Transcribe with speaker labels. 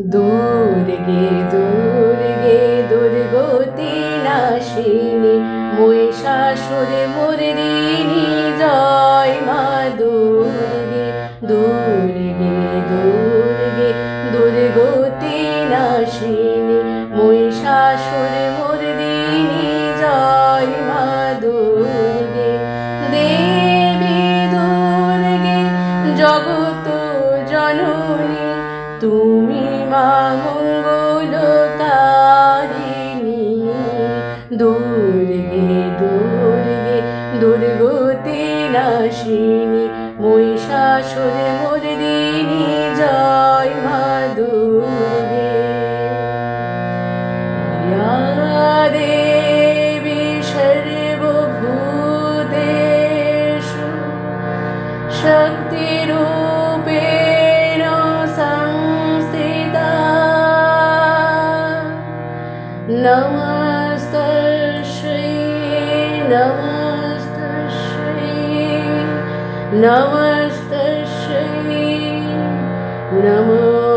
Speaker 1: দুর্গে দুর্গে দুর্গতি নাশিনী মহিষাসুর মর্দিনী জয় মা দুর্গে দুর্গে দুর্গে দুর্গতি নাশিনী মহিষাসুর মর্দিনী জয় মা দুর্গে দেবী দুর্গে জগত জননী তুমি মা মঙ্গলকারিণী দুর্গে দুর্গে দুর্গতি নাশিনী মহিষাসুর মর্দিনী জয় মা দুর্গে ইয়া দেবী সর্বভূতেষু শক্তিরূপেণ নমস্তস্যৈ নমস্তস্যৈ নমস্তস্যৈ নমো